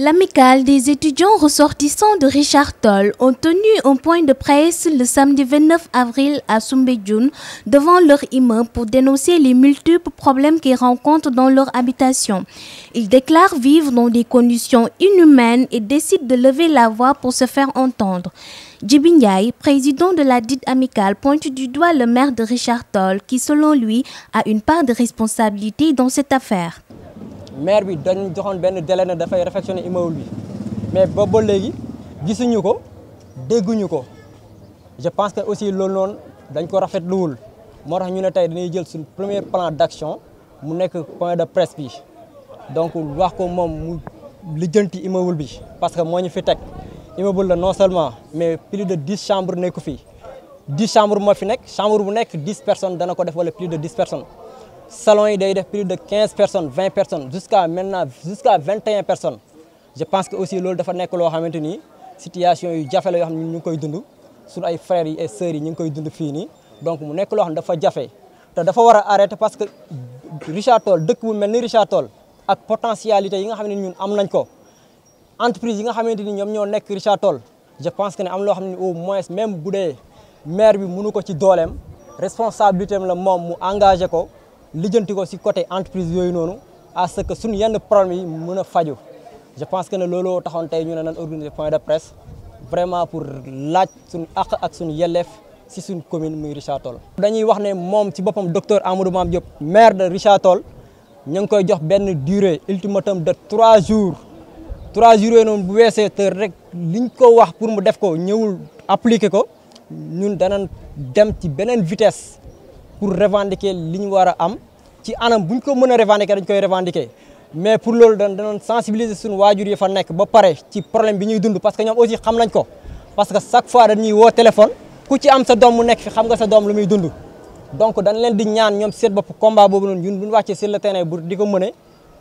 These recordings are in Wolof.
L'amicale des étudiants ressortissants de Richard Toll ont tenu un point de presse le samedi 29 avril à Soumbédioune devant leur immeuble pour dénoncer les multiples problèmes qu'ils rencontrent dans leur habitation. Ils déclarent vivre dans des conditions inhumaines et décident de lever la voix pour se faire entendre. Djibi Ndiaye, président de la dite amicale, pointe du doigt le maire de Richard Toll qui, selon lui, a une part de responsabilité dans cette affaire. Maire bi dañ joxone ben délai ne dafay réfectionner immeuble bi mais boobu ba léegi gisuñu ko dégguñu ko je pense que aussi loolu noonu dañ ko rafetluwul moo tax ñu ne tey dañuy jël suñu premier plan d'action mu nekk point de presse bi donc wax ko moom mu lijjanti immeuble bi parce que moo ñu fi teg immeuble la non seulement mais plus de 10 chambres nekku fi 10 chambres moo fi nekk chambre bu nekk 10 personnes dana ko def wala plus de 10 personnes. Salon yi day def plus de 15 personnes 20 personnes jusqu'à 21 personnes je pense que aussi loolu dafa nekk loo xamante ni situation yu jafe la yoo xam ne ñu ngi koy dund suñu ay frères yi et sœurs yi ñu ngi koy dund fii nii donc mu nekk loo xam ne dafa jafe te dafa war a arrêter parce que Richard Toll dëkk bu mel ni Richard Toll ak potentialité yi nga xam ne ñun am nañ ko entreprise yi nga xamante ni ñoom ñoo nekk Richard Toll je pense que ne am loo xam ne au moins même bu dee maire bi mënu ko ci dooleem responsabilité am la moom mu engagé ko. lijjanti ko ci côté entreprise yooyu noonu à ce que suñu yenn problème yi mën a faju je pense que ne looloo taxoon tey ñu ne nan organiser point de presse vraiment pour laaj suñu àq ak suñu yelleef ci suñu commune muy Richard Toll. dañuy wax ne moom ci boppam docteur Amadou Mame Diop maire de Richard Toll ñu ngi koy jox benn durée ultimatum de 3 jours 3 jours yooyu noonu bu weesee te rek liñ ko wax pour mu def ko ñëwul appliquer ko ñun danañ dem ci beneen vitesse. Pour revendiquer li ñu war a am ci anam bu ñu ko mën a revendiquer dañ koy revendiquer mais pour loolu danañ sensibiliser suñu waajur yi fa nekk ba pare ci problème bi ñuy dund parce que ñoom aussi xam nañ ko parce que chaque fois dañuy woo téléphone ku ci am sa doom mu nekk fi xam nga sa doom lu muy dund donc dañ leen di ñaan ñoom seet bopp combat boobu noonu ñun bu ñu wàccee sur le terrain bu di ko mëne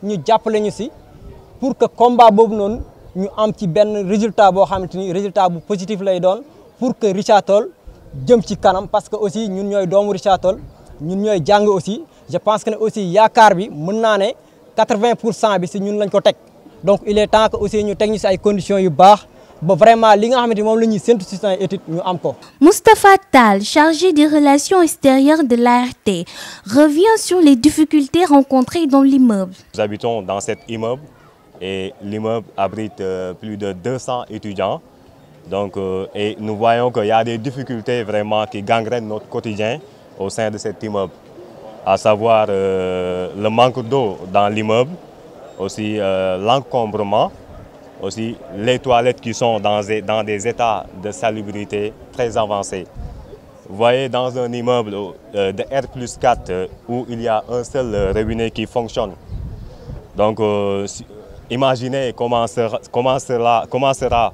ñu jàppale ñu si pour que combat boobu noonu ñu am ci benn résultat boo xamante ni résultat bu positif lay doon pour que Richard Toll jëm ci kanam parce que aussi ñun ñooy doomu Richard Toll ñun ñooy jàng aussi je pense que ne aussi yaakaar bi mën naa ne 80% bi si ñun lañ ko teg donc il est temps que aussi ñu teg ñu si ay conditions yu baax ba vraiment li nga xamante ni moom la ñuy séntu si suñu étude ñu am ko. Moustapha Tall, chargé des relations extérieures de l'ART, revient sur les difficultés rencontrées dans l'immeuble. Nous habitons dans cet immeuble et l'immeuble abrite plus de 200 étudiants. Donc, et nous voyons qu'il y a des difficultés vraiment qui gangrènent notre quotidien au sein de cet immeuble, à savoir le manque d'eau dans l'immeuble, aussi l'encombrement, aussi les toilettes qui sont dans des états de salubrité très avancés. Vous voyez dans un immeuble de R+4 où il y a un seul robinet qui fonctionne. Donc, imaginez comment sera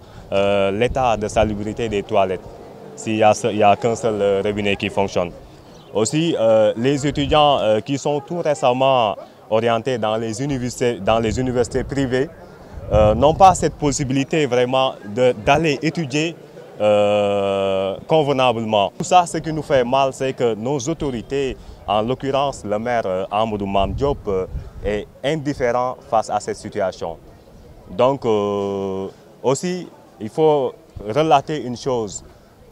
l'état de salubrité des toilettes s'il n'y a qu'un seul robinet qui fonctionne. Aussi, les étudiants qui sont tout récemment orientés dans les universités privées n'ont pas cette possibilité vraiment d'aller étudier convenablement. Tout ça, ce qui nous fait mal, c'est que nos autorités, en l'occurrence le maire Amadou Mame Diop, est indifférent face à cette situation. Donc, aussi, il faut relater une chose,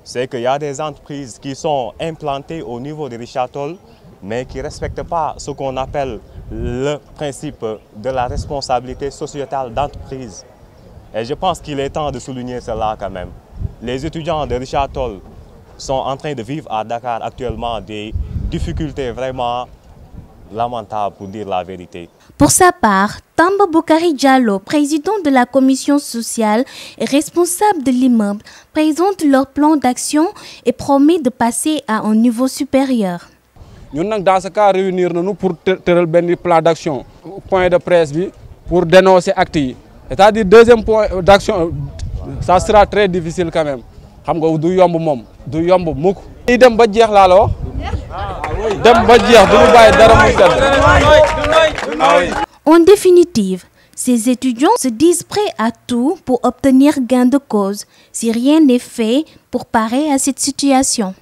c'est qu'il y a des entreprises qui sont implantées au niveau de Richard Toll, mais qui ne respectent pas ce qu'on appelle le principe de la responsabilité sociétale d'entreprise. Et je pense qu'il est temps de souligner cela quand même. Les étudiants de Richard Toll sont en train de vivre à Dakar actuellement des difficultés vraiment lamentables pour dire la vérité. Pour sa part, Tamba Boukari Diallo, président de la commission sociale et responsable de l'immeuble, présente leur plan d'action et promet de passer à un niveau supérieur. Nous, dans ce cas, réunir nous pour faire un plan d'action, point de presse pour dénoncer l'acte. C'est-à-dire, deuxième point d'action, ça sera très difficile quand même. En définitive, ces étudiants se disent prêts à tout pour obtenir gain de cause si rien n'est fait pour parer à cette situation.